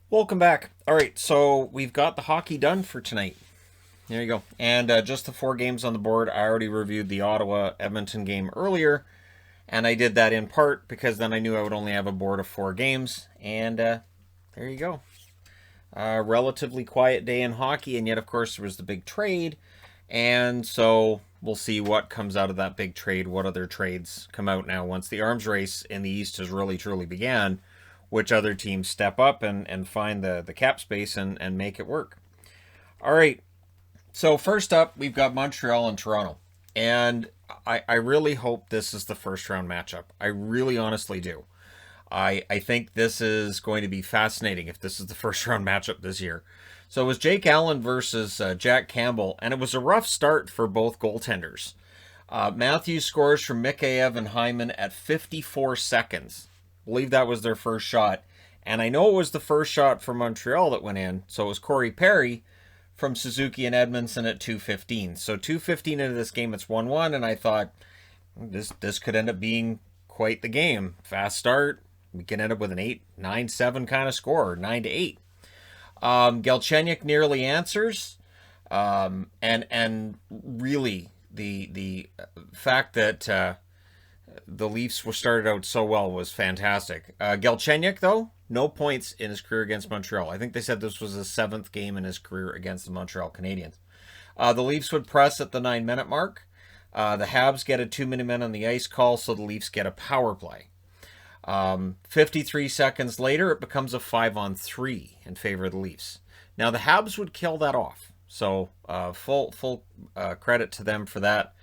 Welcome back. All right, so we've got the hockey done for tonight. There you go. And just the 4 games on the board. I already reviewed the Ottawa-Edmonton game earlier, and I did that in part because then I knew I would only have a board of 4 games. And there you go. Relatively quiet day in hockey, and yet, of course, there was the big trade. And so we'll see what comes out of that big trade, what other trades come out now once the arms race in the East has really, truly began, which other teams step up and find the cap space and make it work. All right, so first up, we've got Montreal and Toronto. And I really hope this is the first round matchup. I really honestly do. I think this is going to be fascinating if this is the first round matchup this year. So it was Jake Allen versus Jack Campbell, and it was a rough start for both goaltenders. Matthews scores from Mikheyev and Hyman at 54 seconds. I believe that was their first shot. And I know it was the first shot for Montreal that went in. So it was Corey Perry from Suzuki and Edmondson at 2:15. So 2:15 into this game, it's 1-1, and I thought this could end up being quite the game. Fast start. We can end up with an 8-9-7 kind of score, 9-8. Galchenyuk nearly answers, and really the fact that the Leafs were started out so well was fantastic. Galchenyuk, though, no points in his career against Montreal. I think they said this was his 7th game in his career against the Montreal Canadiens. The Leafs would press at the 9-minute mark. The Habs get a 2-minute man on the ice call, so the Leafs get a power play. 53 seconds later, it becomes a 5-on-3 in favor of the Leafs. Now, the Habs would kill that off, so full credit to them for that.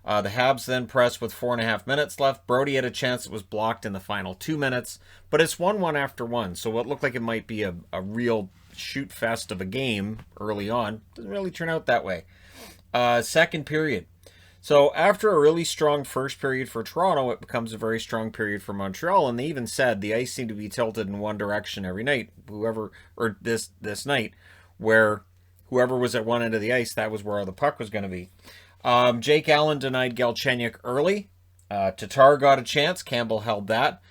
The Habs then press with 4.5 minutes left. Brody had a chance that was blocked in the final 2 minutes, but it's 1-1 after 1, so what looked like it might be a real shoot fest of a game early on doesn't really turn out that way. Second period. So after a really strong first period for Toronto, it becomes a very strong period for Montreal, and they even said the ice seemed to be tilted in one direction every night. This night, where whoever was at one end of the ice, that was where the puck was going to be. Jake Allen denied Galchenyuk early. Tatar got a chance. Campbell held that.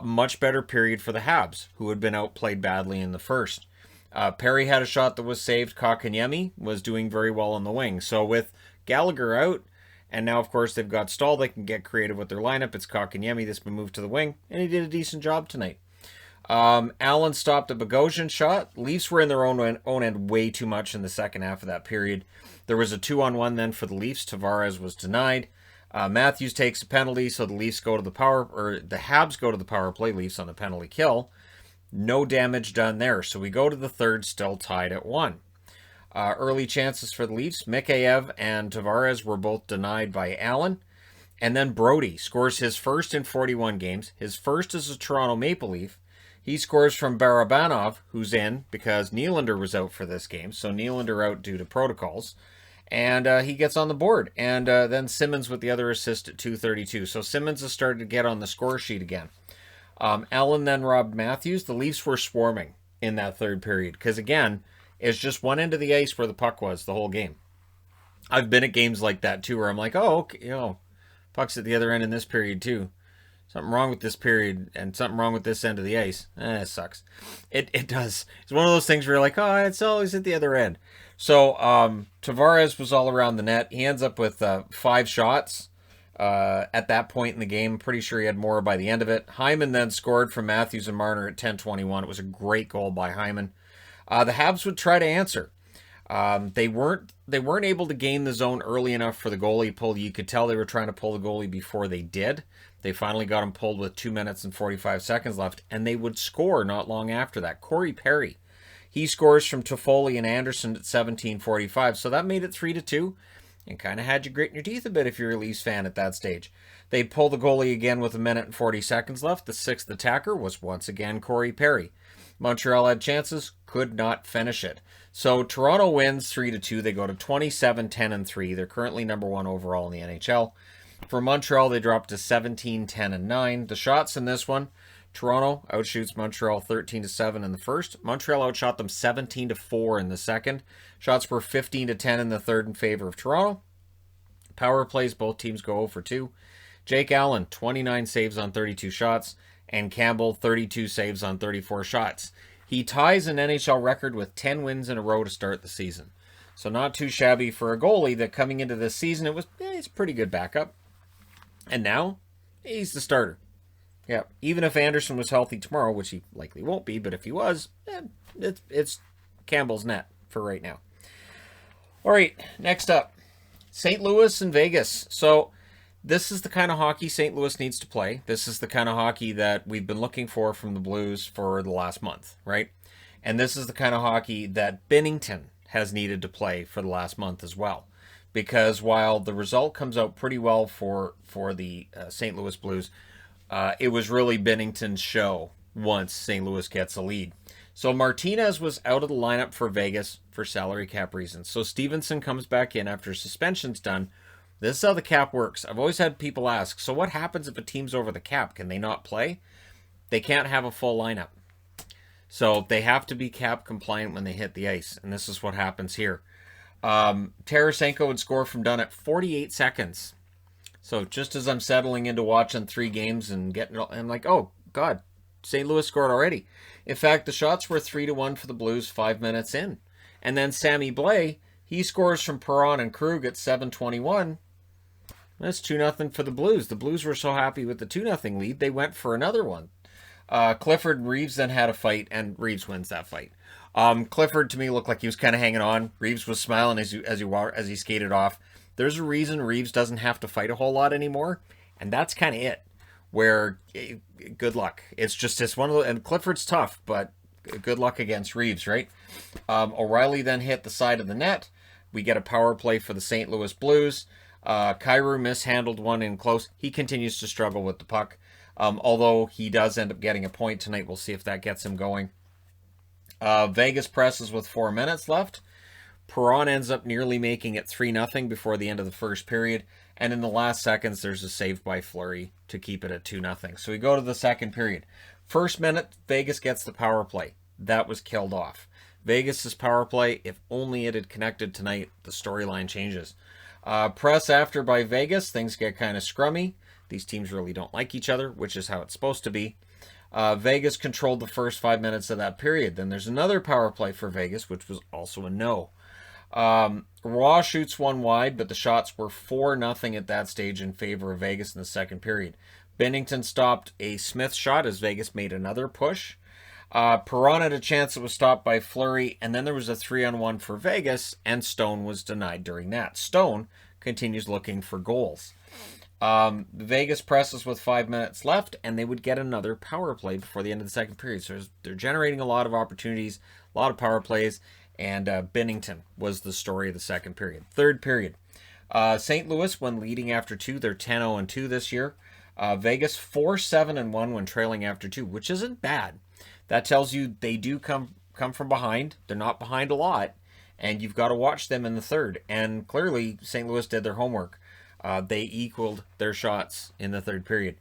Much better period for the Habs, who had been outplayed badly in the first. Perry had a shot that was saved. Kotkaniemi was doing very well on the wing. So with Gallagher out, and now, of course, they've got Stahl. They can get creative with their lineup. It's Kotkaniemi that's been moved to the wing, and he did a decent job tonight. Allen stopped a Bogosian shot. Leafs were in their own end way too much in the second half of that period. There was a 2-on-1 then for the Leafs. Tavares was denied. Matthews takes a penalty, so the Leafs go to the Habs go to the power play. Leafs on the penalty kill. No damage done there. So we go to the third, still tied at 1. Early chances for the Leafs. Mikheyev and Tavares were both denied by Allen. And then Brody scores his first in 41 games. His first as a Toronto Maple Leaf. He scores from Barabanov, who's in because Nylander was out for this game. So Nylander out due to protocols. And he gets on the board. And then Simmons with the other assist at 2:32. So Simmons has started to get on the score sheet again. Allen then robbed Matthews. The Leafs were swarming in that third period. Because again, it's just one end of the ice where the puck was the whole game. I've been at games like that too, where I'm like, oh, okay, puck's at the other end in this period too. Something wrong with this period and something wrong with this end of the ice. It sucks. It does. It's one of those things where you're like, oh, it's always at the other end. So Tavares was all around the net. He ends up with 5 shots at that point in the game. Pretty sure he had more by the end of it. Hyman then scored from Matthews and Marner at 10:21. It was a great goal by Hyman. The Habs would try to answer. They weren't able to gain the zone early enough for the goalie pull. You could tell they were trying to pull the goalie before they did. They finally got him pulled with 2 minutes and 45 seconds left, and they would score not long after that. Corey Perry, he scores from Toffoli and Anderson at 17:45, so that made it 3-2, and kind of had you gritting your teeth a bit if you're a Leafs fan at that stage. They pulled the goalie again with 1 minute and 40 seconds left. The 6th attacker was once again Corey Perry. Montreal had chances, could not finish it. So Toronto wins 3-2. They go to 27-10-3. They're currently number 1 overall in the NHL. For Montreal, they dropped to 17-10-9. The shots in this one, Toronto outshoots Montreal 13-7 in the first. Montreal outshot them 17-4 in the second. Shots were 15-10 in the third in favor of Toronto. Power plays, both teams go 0 for 2. Jake Allen, 29 saves on 32 shots, and Campbell, 32 saves on 34 shots. He ties an NHL record with 10 wins in a row to start the season. So not too shabby for a goalie that coming into this season, he's a pretty good backup. And now, he's the starter. Yeah, even if Anderson was healthy tomorrow, which he likely won't be, but if he was, it's Campbell's net for right now. All right, next up, St. Louis and Vegas. So this is the kind of hockey St. Louis needs to play. This is the kind of hockey that we've been looking for from the Blues for the last month, right? And this is the kind of hockey that Binnington has needed to play for the last month as well. Because while the result comes out pretty well for the St. Louis Blues, it was really Binnington's show once St. Louis gets a lead. So Martinez was out of the lineup for Vegas for salary cap reasons. So Stevenson comes back in after suspension's done. This is how the cap works. I've always had people ask, so what happens if a team's over the cap? Can they not play? They can't have a full lineup. So they have to be cap compliant when they hit the ice. And this is what happens here. Tarasenko would score from done at 48 seconds. So just as I'm settling into watching 3 games and I'm like, oh, God, St. Louis scored already. In fact, the shots were 3-1 for the Blues 5 minutes in. And then Sammy Blais, he scores from Perron and Krug at 7:21. That's 2-0 for the Blues. The Blues were so happy with the 2-0 lead, they went for another one. Clifford and Reeves then had a fight, and Reeves wins that fight. Clifford, to me, looked like he was kind of hanging on. Reeves was smiling as he skated off. There's a reason Reeves doesn't have to fight a whole lot anymore, and that's kind of it. Where, good luck. It's one of the, and Clifford's tough, but good luck against Reeves, right? O'Reilly then hit the side of the net. We get a power play for the St. Louis Blues. Kyrou mishandled one in close. He continues to struggle with the puck. Although he does end up getting a point tonight. We'll see if that gets him going. Vegas presses with 4 minutes left. Perron ends up nearly making it 3-0 before the end of the first period. And in the last seconds, there's a save by Fleury to keep it at 2-0. So we go to the second period. First minute, Vegas gets the power play. That was killed off. Vegas's power play, if only it had connected tonight, the storyline changes. Press after by Vegas, things get kind of scrummy. These teams really don't like each other, which is how it's supposed to be. Vegas controlled the first 5 minutes of that period. Then there's another power play for Vegas, which was also a no. Raw shoots one wide, but the shots were 4-0 at that stage in favor of Vegas in the second period. Binnington stopped a Smith shot as Vegas made another push. Perron had a chance that was stopped by Fleury, and then there was a 3-on-1 for Vegas, and Stone was denied during that. Stone continues looking for goals. Vegas presses with 5 minutes left, and they would get another power play before the end of the second period. So they're generating a lot of opportunities, a lot of power plays, and Binnington was the story of the second period. Third period. St. Louis, when leading after 2, they're 10-0-2 this year. Vegas 4-7-1 when trailing after 2, which isn't bad. That tells you they do come from behind. They're not behind a lot, and you've got to watch them in the third. And clearly, St. Louis did their homework. They equaled their shots in the third period.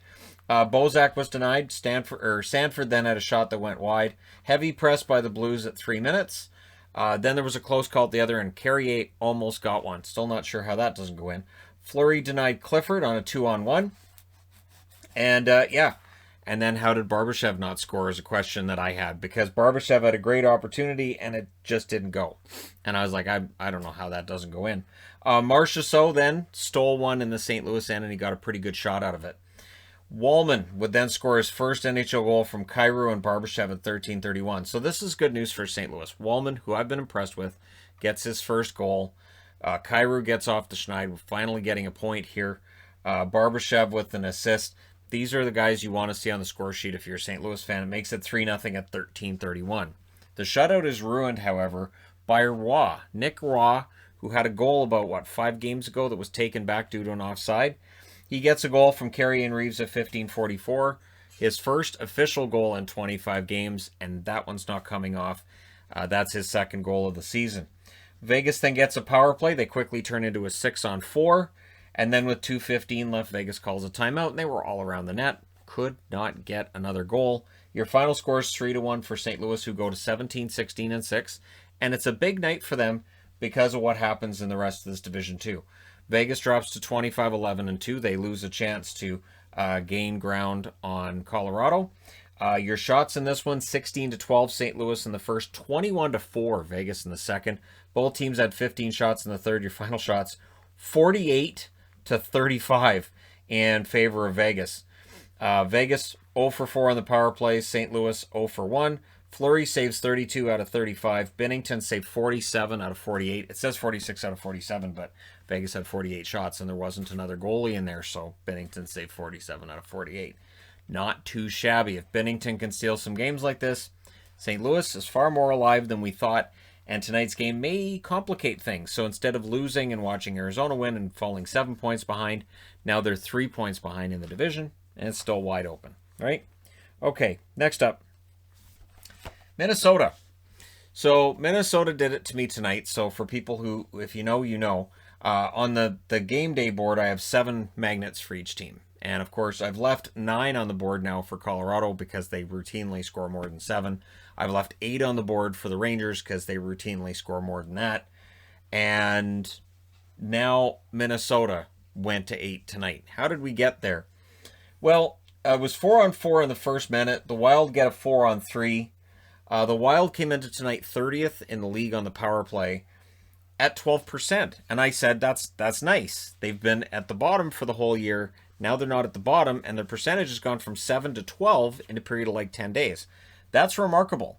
Bozak was denied. Sanford then had a shot that went wide. Heavy press by the Blues at 3 minutes. Then there was a close call at the other end. Carrier almost got one. Still not sure how that doesn't go in. Fleury denied Clifford on a 2-on-1. And, And then how did Barbashev not score is a question that I had. Because Barbashev had a great opportunity and it just didn't go. And I was like, I don't know how that doesn't go in. Marchessault then stole one in the St. Louis end and he got a pretty good shot out of it. Wallman would then score his first NHL goal from Kyrou and Barbashev at 13:31. So this is good news for St. Louis. Wallman, who I've been impressed with, gets his first goal. Kyrou gets off the schneid. We're finally getting a point here. Barbashev with an assist. These are the guys you want to see on the score sheet if you're a St. Louis fan. It makes it 3-0 at 13:31. The shutout is ruined, however, by Roy. Nick Roy, who had a goal about, 5 games ago that was taken back due to an offside. He gets a goal from Carey and Reeves at 15:44. His first official goal in 25 games, and that one's not coming off. That's his second goal of the season. Vegas then gets a power play. They quickly turn into a 6-on-4. And then with 2:15 left, Vegas calls a timeout, and they were all around the net. Could not get another goal. Your final score is 3-1 for St. Louis, who go to 17, 16, and 6. And it's a big night for them because of what happens in the rest of this Division 2. Vegas drops to 25, 11, and 2. They lose a chance to gain ground on Colorado. Your shots in this one, 16-12 St. Louis in the first, 21-4 Vegas in the second. Both teams had 15 shots in the third. Your final shots, 48-35 in favor of Vegas. Vegas 0 for 4 on the power play. St. Louis 0 for 1. Fleury saves 32 out of 35. Binnington saved 47 out of 48. It says 46 out of 47, but Vegas had 48 shots and there wasn't another goalie in there, so Binnington saved 47 out of 48. Not too shabby. If Binnington can steal some games like this, St. Louis is far more alive than we thought, and tonight's game may complicate things. So instead of losing and watching Arizona win and falling 7 points behind, now they're 3 points behind in the division, and it's still wide open, right? Okay, next up, Minnesota. So Minnesota did it to me tonight. So for people who, if you know, you know, on the game day board, I have 7 magnets for each team. And of course, I've left 9 on the board now for Colorado because they routinely score more than 7. I've left 8 on the board for the Rangers because they routinely score more than that. And now Minnesota went to 8 tonight. How did we get there? Well, it was 4-on-4 in the first minute. The Wild get a 4-on-3. The Wild came into tonight 30th in the league on the power play at 12%. And I said, that's nice. They've been at the bottom for the whole year. Now they're not at the bottom, and their percentage has gone from 7 to 12 in a period of like 10 days. That's remarkable.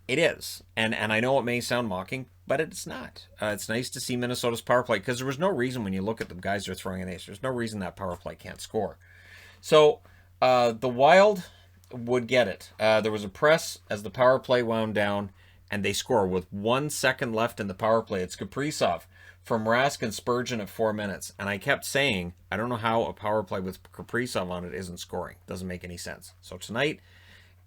It is. And I know it may sound mocking, but it's not. It's nice to see Minnesota's power play because there was no reason when you look at the guys they're throwing in the ice, there's no reason that power play can't score. So the Wild would get it. There was a press as the power play wound down, and they score with 1 second left in the power play. It's Kaprizov from Rask and Spurgeon at 4 minutes. And I kept saying, I don't know how a power play with Kaprizov on it isn't scoring. Doesn't make any sense. So tonight,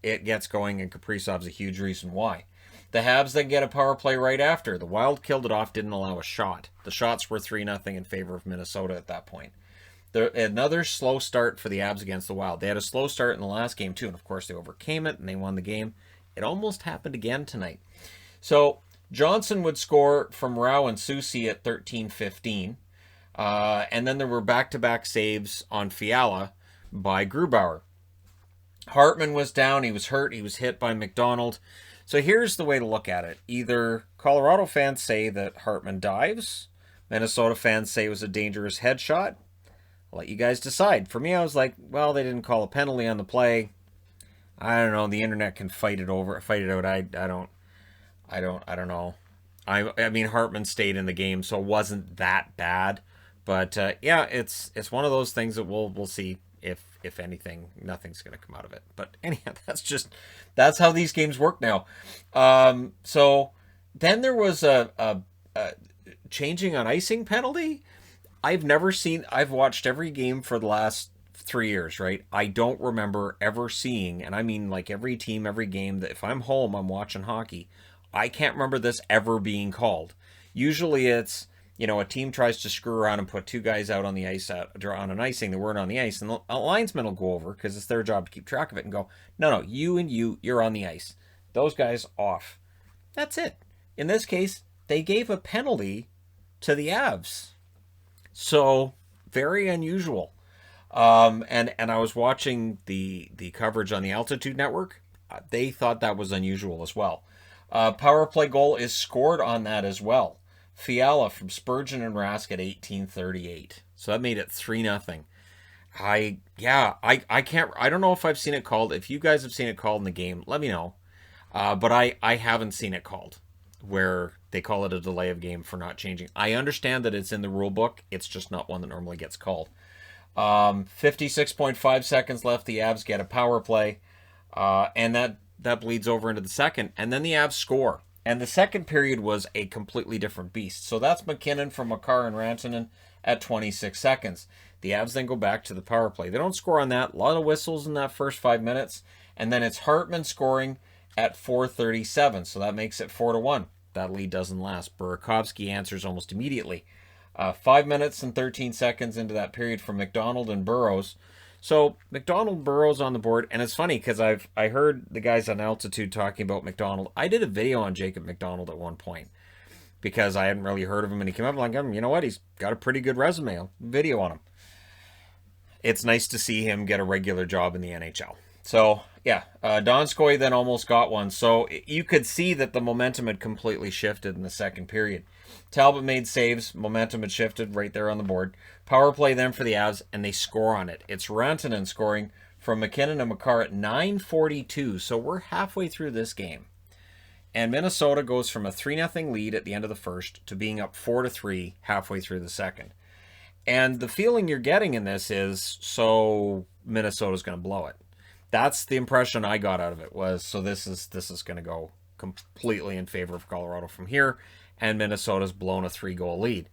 it gets going, and Kaprizov's a huge reason why. The Habs then get a power play right after. The Wild killed it off, didn't allow a shot. The shots were 3-0 in favor of Minnesota at that point. Another slow start for the Abs against the Wild. They had a slow start in the last game too, and of course they overcame it and they won the game. It almost happened again tonight. So Johnson would score from Rao and Soucy at 13-15. And then there were back-to-back saves on Fiala by Grubauer. Hartman was down. He was hurt. He was hit by McDonald. So here's the way to look at it. Either Colorado fans say that Hartman dives. Minnesota fans say it was a dangerous headshot. I'll let you guys decide. For me, I was like, well, they didn't call a penalty on the play. I don't know. The internet can fight it out. I don't know. I mean, Hartman stayed in the game, so it wasn't that bad. But yeah, it's one of those things that we'll see if anything, nothing's going to come out of it. But anyhow, that's how these games work now. So then there was a changing on icing penalty. I've watched every game for the last 3 years, right? I don't remember ever seeing, and I mean like every team, every game, that if I'm home, I'm watching hockey. I can't remember this ever being called. Usually it's, a team tries to screw around and put 2 guys out on the ice on an icing that weren't on the ice, and the linesmen will go over because it's their job to keep track of it and go, no, you're on the ice. Those guys off. That's it. In this case, they gave a penalty to the Avs. So, very unusual. And I was watching the coverage on the Altitude Network. They thought that was unusual as well. Power play goal is scored on that as well. Fiala from Spurgeon and Rask at 18:38. So that made it 3-0. I don't know if I've seen it called. If you guys have seen it called in the game, let me know. But I haven't seen it called where they call it a delay of game for not changing. I understand that it's in the rule book. It's just not one that normally gets called. 56.5 seconds left. The Avs get a power play. And that bleeds over into the second. And then the Avs score. And the second period was a completely different beast. So that's McKinnon from Makar and Rantanen at 26 seconds. The Avs then go back to the power play. They don't score on that. A lot of whistles in that first 5 minutes. And then it's Hartman scoring at 4:37. So that makes it 4-1. That lead doesn't last. Burakovsky answers almost immediately. 5 minutes and 13 seconds into that period from McDonald and Burrows. So McDonald, Burrows on the board, and it's funny because I heard the guys on Altitude talking about McDonald. I did a video on Jacob McDonald at one point because I hadn't really heard of him, and he came up like, you know what, he's got a pretty good resume. Video on him. It's nice to see him get a regular job in the NHL. So, yeah, Donskoy then almost got one. So you could see that the momentum had completely shifted in the second period. Talbot made saves. Momentum had shifted right there on the board. Power play then for the Avs, and they score on it. It's Rantanen scoring from McKinnon and Makar at 9:42. So we're halfway through this game. And Minnesota goes from a 3-0 lead at the end of the first to being up 4-3 halfway through the second. And the feeling you're getting in this is, so Minnesota's going to blow it. That's the impression I got out of it, was so this is going to go completely in favor of Colorado from here, and Minnesota's blown a 3-goal lead.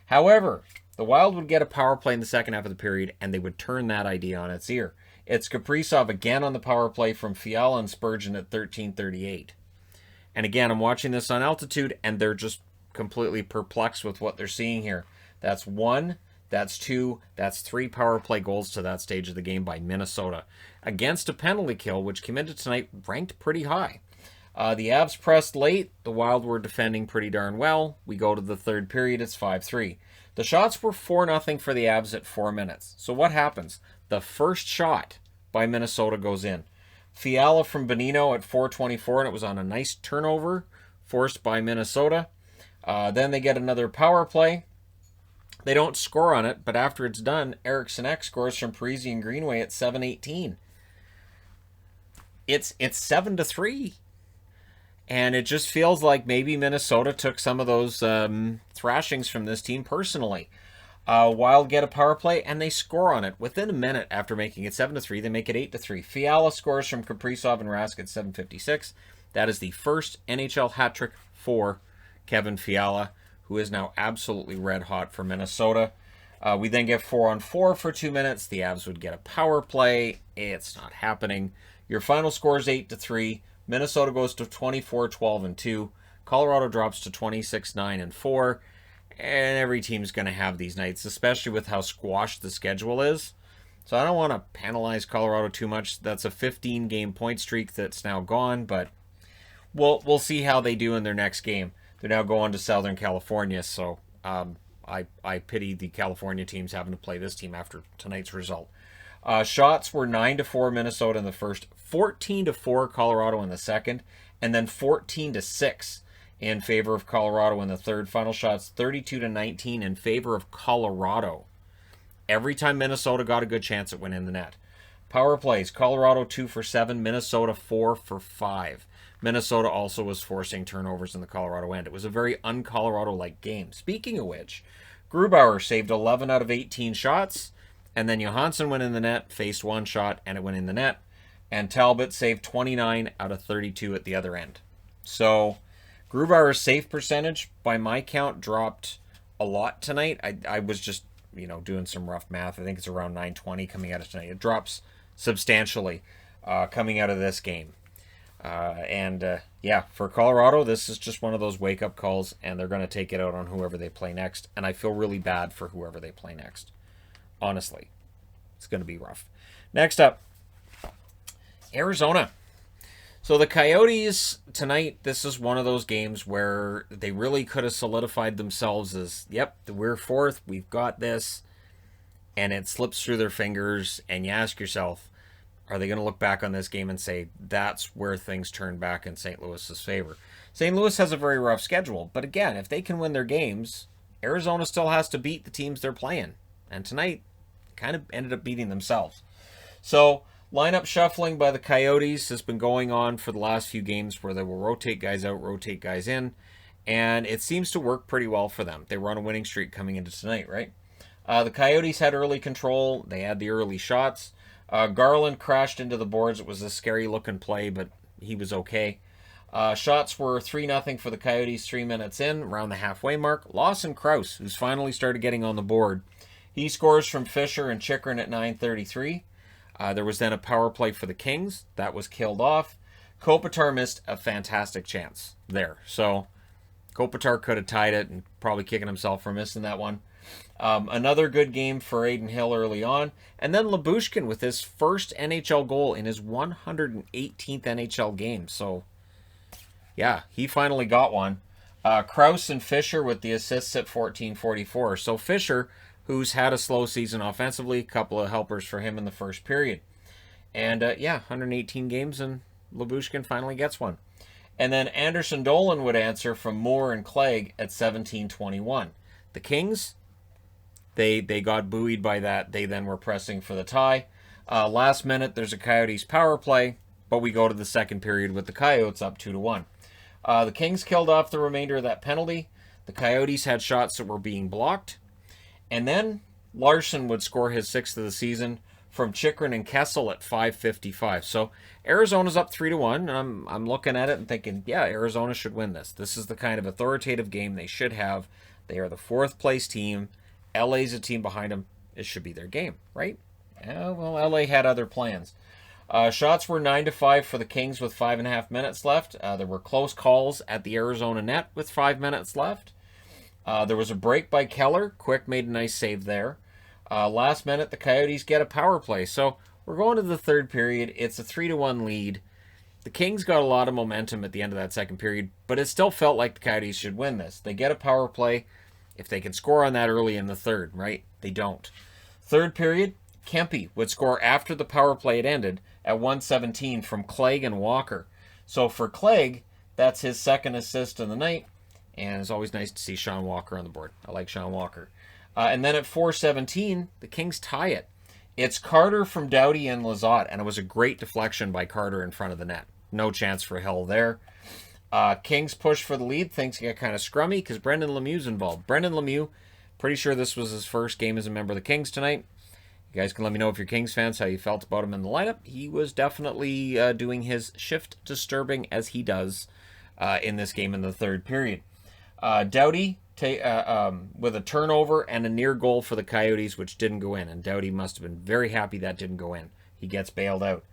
However, the Wild would get a power play in the second half of the period, and they would turn that idea on its ear. It's Kaprizov again on the power play from Fiala and Spurgeon at 13:38. And again, I'm watching this on altitude, and they're just completely perplexed with what they're seeing here. That's 1, that's 2, that's 3 power play goals to that stage of the game by Minnesota, against a penalty kill, which came into tonight ranked pretty high. The Avs pressed late. The Wild were defending pretty darn well. We go to the third period. It's 5-3. The shots were 4-0 for the Avs at 4 minutes. So what happens? The first shot by Minnesota goes in. Fiala from Bonino at 4:24, and it was on a nice turnover forced by Minnesota. Then they get another power play. They don't score on it, but after it's done, Eriksson Ek scores from Parise and Greenway at 7:18. It's 7-3. And it just feels like maybe Minnesota took some of those thrashings from this team personally. Wild get a power play, and they score on it. Within a minute after making it 7-3, they make it 8-3. Fiala scores from Kaprizov and Rask at 7:56. That is the first NHL hat trick for Kevin Fiala, who is now absolutely red hot for Minnesota. We then get 4-on-4 for 2 minutes. The Avs would get a power play. It's not happening. Your final score is 8-3. Minnesota goes to 24-12-2. Colorado drops to 26-9-4. And every team's going to have these nights, especially with how squashed the schedule is. So I don't want to penalize Colorado too much. That's a 15-game point streak that's now gone, but we'll see how they do in their next game. They're now going to Southern California, so I pity the California teams having to play this team after tonight's result. Shots were 9-4 Minnesota in the first, 14-4 Colorado in the second, and then 14-6 in favor of Colorado in the third. Final shots 32-19 in favor of Colorado. Every time Minnesota got a good chance, it went in the net. Power plays, Colorado 2 for 7, Minnesota 4 for 5. Minnesota also was forcing turnovers in the Colorado end. It was a very un-Colorado-like game. Speaking of which, Grubauer saved 11 out of 18 shots, and then Johansson went in the net, faced one shot, and it went in the net. And Talbot saved 29 out of 32 at the other end. So Grubauer's save percentage, by my count, dropped a lot tonight. I was just, doing some rough math. I think it's around 920 coming out of tonight. It drops substantially coming out of this game. For Colorado, this is just one of those wake-up calls, and they're going to take it out on whoever they play next. And I feel really bad for whoever they play next. Honestly, it's going to be rough. Next up, Arizona. So the Coyotes tonight, this is one of those games where they really could have solidified themselves as, yep, we're fourth, we've got this, and it slips through their fingers, and you ask yourself, are they going to look back on this game and say, that's where things turn back in St. Louis's favor? St. Louis has a very rough schedule, but again, if they can win their games, Arizona still has to beat the teams they're playing, and tonight kind of ended up beating themselves. So lineup shuffling by the Coyotes has been going on for the last few games, where they will rotate guys out, rotate guys in, and it seems to work pretty well for them. They were on a winning streak coming into tonight, right? The Coyotes had early control. They had the early shots. Garland crashed into the boards. It was a scary-looking play, but he was okay. Shots were 3-0 for the Coyotes 3 minutes in, around the halfway mark. Lawson Krause, who's finally started getting on the board, he scores from Fisher and Chychrun at 9:33. There was then a power play for the Kings. That was killed off. Kopitar missed a fantastic chance there. So Kopitar could have tied it, and probably kicking himself for missing that one. Another good game for Aiden Hill early on. And then Lyubushkin with his first NHL goal in his 118th NHL game. So, yeah, he finally got one. Krause and Fisher with the assists at 14:44. So Fisher, who's had a slow season offensively, a couple of helpers for him in the first period. And yeah, 118 games, and Lyubushkin finally gets one. And then Anderson Dolan would answer from Moore and Clegg at 17-21. The Kings, they got buoyed by that. They then were pressing for the tie. Last minute, there's a Coyotes power play, but we go to the second period with the Coyotes up 2-1. The Kings killed off the remainder of that penalty. The Coyotes had shots that were being blocked. And then Larson would score his 6th of the season from Chychrun and Kessel at 5:55. So Arizona's up 3-1, and I'm looking at it and thinking, yeah, Arizona should win this. This is the kind of authoritative game they should have. They are the 4th place team. LA's a team behind them. It should be their game, right? Well, LA had other plans. Shots were 9-5 for the Kings with 5.5 minutes left. There were close calls at the Arizona net with 5 minutes left. There was a break by Keller. Quick made a nice save there. Last minute, the Coyotes get a power play. So we're going to the third period. It's a 3-1 lead. The Kings got a lot of momentum at the end of that second period, but it still felt like the Coyotes should win this. They get a power play if they can score on that early in the third, right? They don't. Third period, Kempe would score after the power play had ended at 1:17 from Clegg and Walker. So for Clegg, that's his 2nd assist of the night, and it's always nice to see Sean Walker on the board. I like Sean Walker. And then at 4:17, the Kings tie it. It's Carter from Doughty and Lizotte, and it was a great deflection by Carter in front of the net. No chance for Hill there. Kings push for the lead. Things get kind of scrummy because Brendan Lemieux's involved. Brendan Lemieux, pretty sure this was his first game as a member of the Kings tonight. You guys can let me know if you're Kings fans how you felt about him in the lineup. He was definitely doing his shift disturbing as he does in this game in the third period. Doughty with a turnover and a near goal for the Coyotes, which didn't go in, and Doughty must have been very happy that didn't go in. He gets bailed out.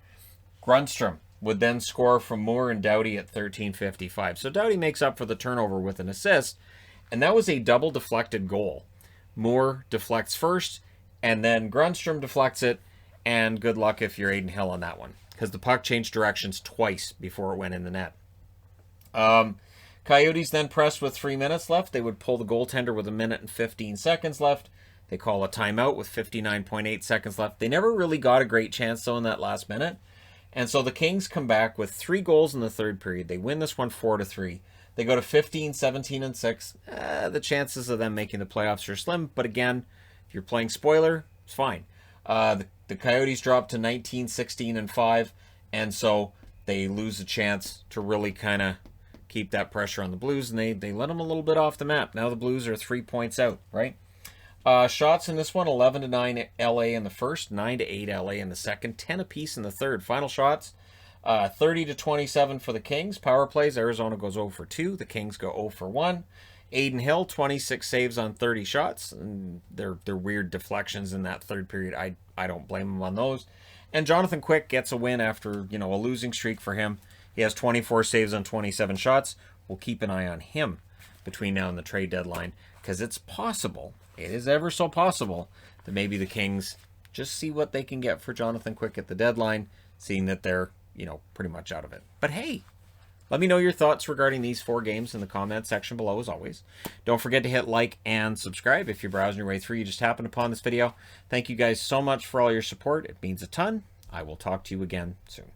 Grundstrom would then score from Moore and Doughty at 13:55. So Doughty makes up for the turnover with an assist, and that was a double deflected goal. Moore deflects first, and then Grundstrom deflects it, and good luck if you're Aiden Hill on that one, because the puck changed directions twice before it went in the net. Coyotes then pressed with 3 minutes left. They would pull the goaltender with 1 minute and 15 seconds left. They call a timeout with 59.8 seconds left. They never really got a great chance, though, in that last minute. And so the Kings come back with 3 goals in the third period. They win this one 4-3. They go to 15, 17, and 6. The chances of them making the playoffs are slim. But again, if you're playing spoiler, it's fine. The Coyotes drop to 19, 16, and 5. And so they lose a chance to really kind of keep that pressure on the Blues, and they let them a little bit off the map. Now the Blues are 3 points out, right? Shots in this one, 11-9 LA in the first, 9-8 LA in the second, 10 apiece in the third. Final shots, 30-27 for the Kings. Power plays, Arizona goes 0 for 2. The Kings go 0 for 1. Aiden Hill, 26 saves on 30 shots. And they're weird deflections in that third period. I don't blame him on those. And Jonathan Quick gets a win after, a losing streak for him. He has 24 saves on 27 shots. We'll keep an eye on him between now and the trade deadline, because it's possible, it is ever so possible, that maybe the Kings just see what they can get for Jonathan Quick at the deadline, seeing that they're, pretty much out of it. But hey, let me know your thoughts regarding these 4 games in the comment section below, as always. Don't forget to hit like and subscribe if you're browsing your way through. You just happened upon this video. Thank you guys so much for all your support. It means a ton. I will talk to you again soon.